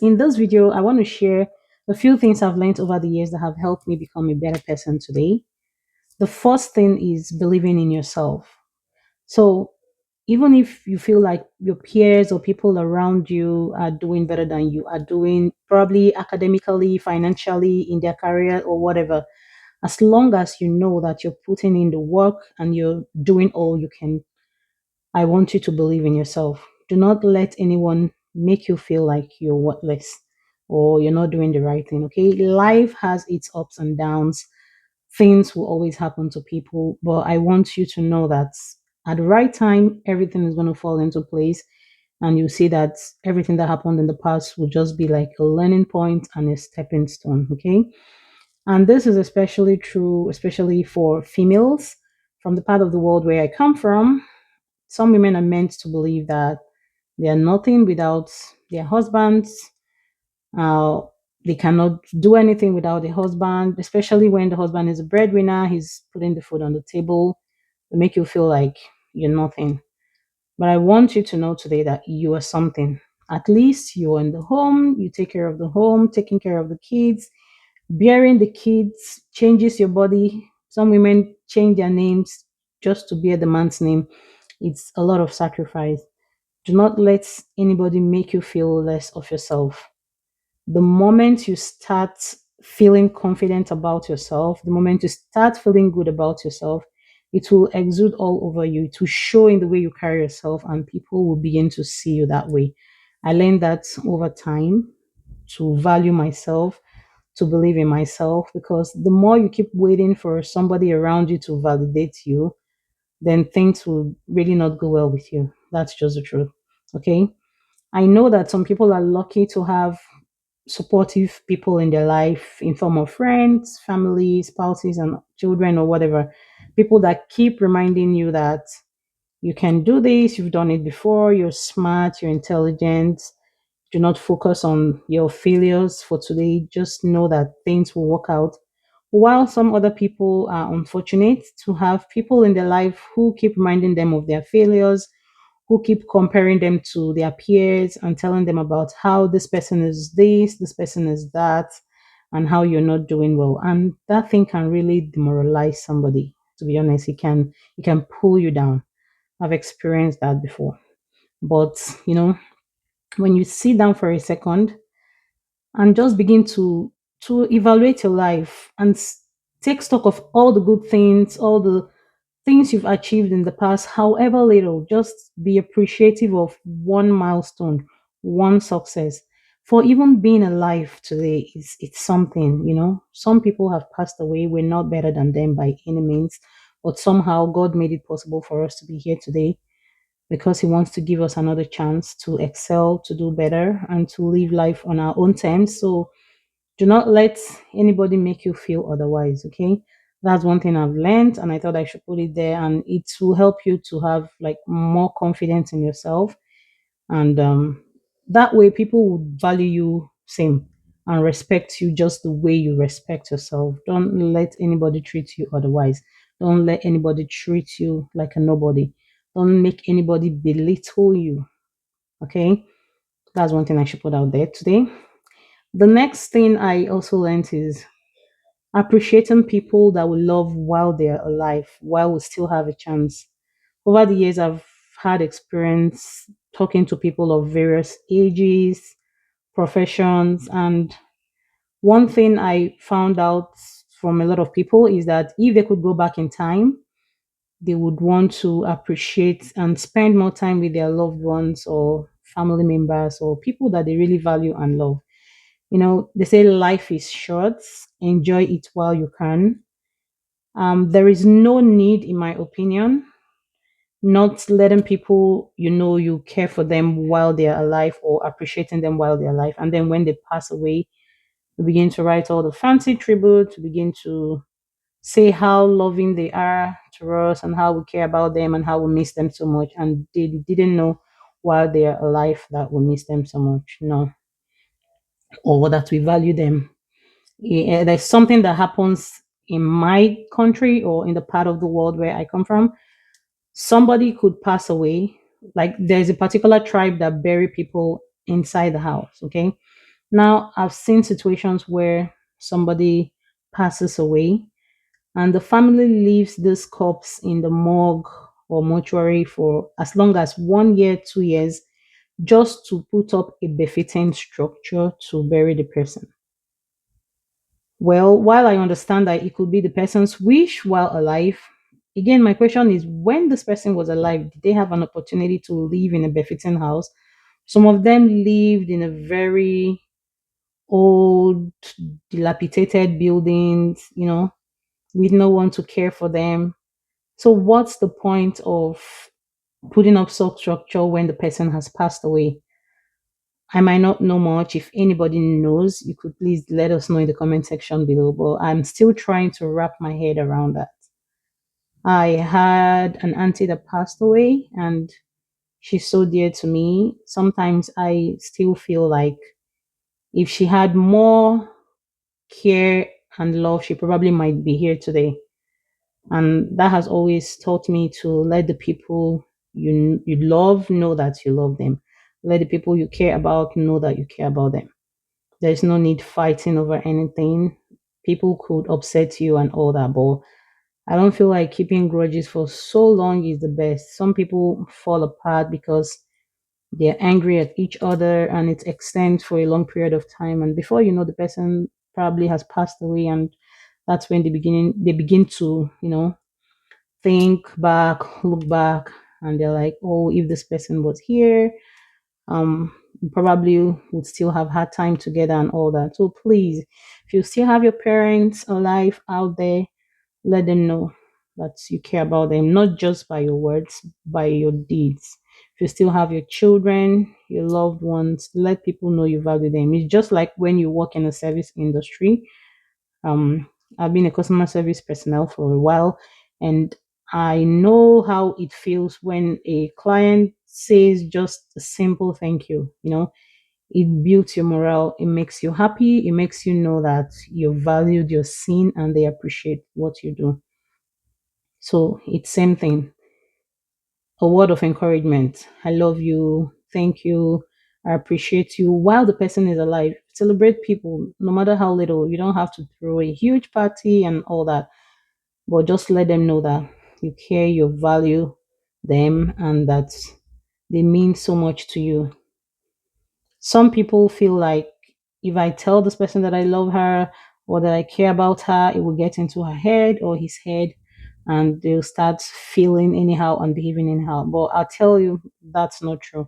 In this video, I want to share a few things I've learned over the years that have helped me become a better person today. The first thing is believing in yourself. So, even if you feel like your peers or people around you are doing better than you are doing, probably academically, financially, in their career, or whatever, as long as you know that you're putting in the work and you're doing all you can, I want you to believe in yourself. Do not let anyone make you feel like you're worthless or you're not doing the right thing. Okay. Life has its ups and downs. Things will always happen to people. But I want you to know that at the right time, everything is going to fall into place. And you see that everything that happened in the past will just be like a learning point and a stepping stone. Okay. And this is especially true, especially for females from the part of the world where I come from. Some women are meant to believe that they are nothing without their husbands. Uh, they cannot do anything without the husband, especially when the husband is a breadwinner. He's putting the food on the table to make you feel like you're nothing. But I want you to know today that you are something. At least you're in the home, you take care of the home, taking care of the kids, bearing the kids changes your body. Some women change their names just to bear the man's name. It's a lot of sacrifice. Do not let anybody make you feel less of yourself. The moment you start feeling confident about yourself, the moment you start feeling good about yourself, it will exude all over you. It will show in the way you carry yourself, and people will begin to see you that way. I learned that over time to value myself, to believe in myself, because the more you keep waiting for somebody around you to validate you, then things will really not go well with you. That's just the truth. Okay. I know that some people are lucky to have supportive people in their life in form of friends, family, spouses, and children or whatever. People that keep reminding you that you can do this, you've done it before, you're smart, you're intelligent. Do not focus on your failures for today. Just know that things will work out. While some other people are unfortunate to have people in their life who keep reminding them of their failures, who keep comparing them to their peers and telling them about how this person is this person is that, and how you're not doing well. And that thing can really demoralize somebody. To be honest, it can pull you down. I've experienced that before. But when you sit down for a second and just begin to evaluate your life and take stock of all the good things, all the things you've achieved in the past, however little, just be appreciative of one milestone, one success. For even being alive today is it's something. Some people have passed away. We're not better than them by any means, but somehow God made it possible for us to be here today because He wants to give us another chance to excel, to do better, and to live life on our own terms. So do not let anybody make you feel otherwise, okay? That's one thing I've learned, and I thought I should put it there, and it will help you to have like more confidence in yourself, and that way people will value you same and respect you just the way you respect yourself. Don't let anybody treat you otherwise. Don't let anybody treat you like a nobody. Don't make anybody belittle you, okay? That's one thing I should put out there today. The next thing I also learned is appreciating people that we love while they're alive, while we still have a chance. Over the years, I've had experience talking to people of various ages, professions, and one thing I found out from a lot of people is that if they could go back in time, they would want to appreciate and spend more time with their loved ones or family members or people that they really value and love. They say life is short, enjoy it while you can. There is no need, in my opinion, not letting people you care for them while they're alive or appreciating them while they're alive. And then when they pass away, you begin to write all the fancy tributes, to begin to say how loving they are to us and how we care about them and how we miss them so much. And they didn't know while they are alive that we miss them so much. No, or that we value them. Yeah, there's something that happens in my country or in the part of the world where I come from. Somebody could pass away. Like there's a particular tribe that bury people inside the house. Okay, Now, I've seen situations where somebody passes away and the family leaves this corpse in the morgue or mortuary for as long as 1 year, 2 years, just to put up a befitting structure to bury the person. Well, while I understand that it could be the person's wish while alive, again, my question is when this person was alive, did they have an opportunity to live in a befitting house? Some of them lived in a very old, dilapidated buildings, with no one to care for them. So, what's the point of putting up such structure when the person has passed away? I might not know much. If anybody knows, you could please let us know in the comment section below. But I'm still trying to wrap my head around that. I had an auntie that passed away and she's so dear to me. Sometimes I still feel like if she had more care and love, she probably might be here today. And that has always taught me to let the people you love know that you love them. Let the people you care about know that you care about them. There's no need fighting over anything. People could upset you and all that, but I don't feel like keeping grudges for so long is the best. Some people fall apart because they're angry at each other and it extends for a long period of time. And before you know, the person probably has passed away, and that's when they begin to, think back, look back, and they're like, oh, if this person was here, probably would still have had time together and all that. So please, if you still have your parents alive out there, let them know that you care about them, not just by your words, by your deeds. If you still have your children, your loved ones, let people know you value them. It's just like when you work in the service industry. um, I've been a customer service personnel for a while, and I know how it feels when a client says just a simple thank you. It builds your morale, it makes you happy, it makes you know that you're valued, you're seen, and they appreciate what you do. So it's same thing. A word of encouragement. I love you. Thank you. I appreciate you while the person is alive. Celebrate people, no matter how little. You don't have to throw a huge party and all that, but just let them know that you care, you value them, and that they mean so much to you. Some people feel like if I tell this person that I love her or that I care about her, it will get into her head or his head and they'll start feeling anyhow and behaving anyhow. But I'll tell you that's not true.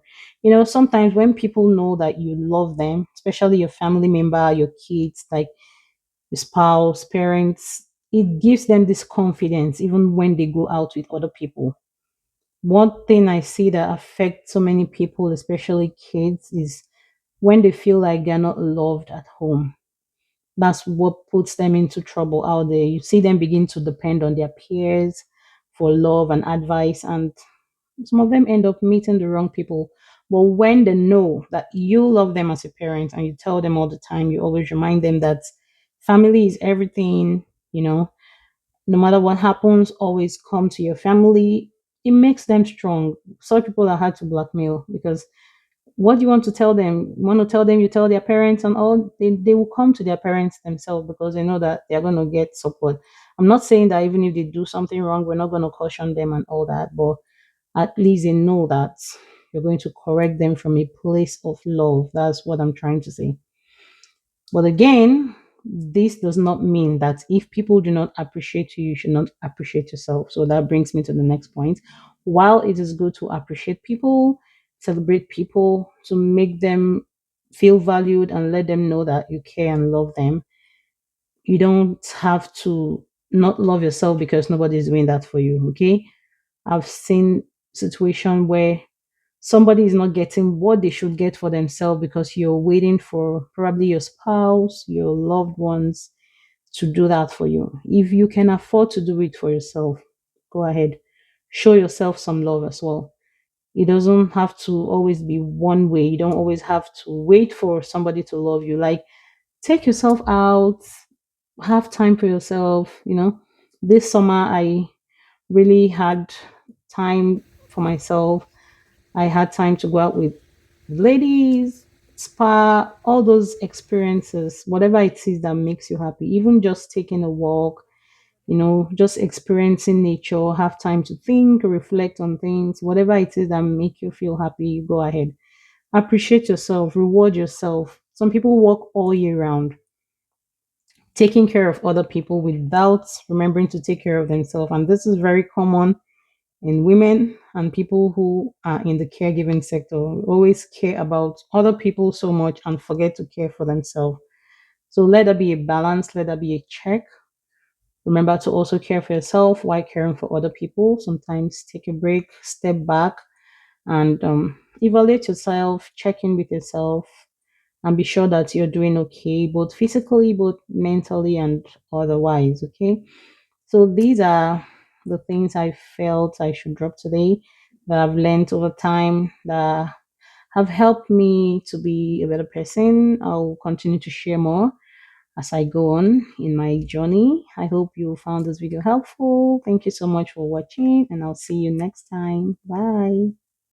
Sometimes when people know that you love them, especially your family member, your kids, like your spouse, parents, it gives them this confidence even when they go out with other people. One thing I see that affects so many people, especially kids, is when they feel like they're not loved at home. That's what puts them into trouble out there. You see them begin to depend on their peers for love and advice, and some of them end up meeting the wrong people. But when they know that you love them as a parent and you tell them all the time, you always remind them that family is everything, you know, no matter what happens, always come to your family. It makes them strong. Such people are hard to blackmail because what do you want to tell them? You want to tell them you tell their parents and all, they will come to their parents themselves because they know that they're going to get support. I'm not saying that even if they do something wrong, we're not going to caution them and all that, but at least they know that you're going to correct them from a place of love. That's what I'm trying to say. But again, this does not mean that if people do not appreciate you, you should not appreciate yourself. So that brings me to the next point. While it is good to appreciate people, celebrate people, to make them feel valued and let them know that you care and love them, you don't have to not love yourself because nobody's doing that for you. Okay. I've seen situation where somebody is not getting what they should get for themselves because you're waiting for probably your spouse, your loved ones to do that for you. If you can afford to do it for yourself, go ahead. Show yourself some love as well. It doesn't have to always be one way. You don't always have to wait for somebody to love you. Like, take yourself out, have time for yourself. This summer, I really had time for myself. I had time to go out with ladies, spa, all those experiences, whatever it is that makes you happy, even just taking a walk, just experiencing nature, have time to think, reflect on things, whatever it is that make you feel happy, go ahead. Appreciate yourself, reward yourself. Some people work all year round, taking care of other people without remembering to take care of themselves. And this is very common in women and people who are in the caregiving sector. Always care about other people so much and forget to care for themselves. So let there be a balance, let there be a check. Remember to also care for yourself while caring for other people. Sometimes take a break, step back, and evaluate yourself, check in with yourself, and be sure that you're doing okay, both physically, both mentally, and otherwise. Okay. So these are the things I felt I should drop today that I've learned over time that have helped me to be a better person. I'll continue to share more as I go on in my journey. I hope you found this video helpful. Thank you so much for watching, and I'll see you next time. Bye.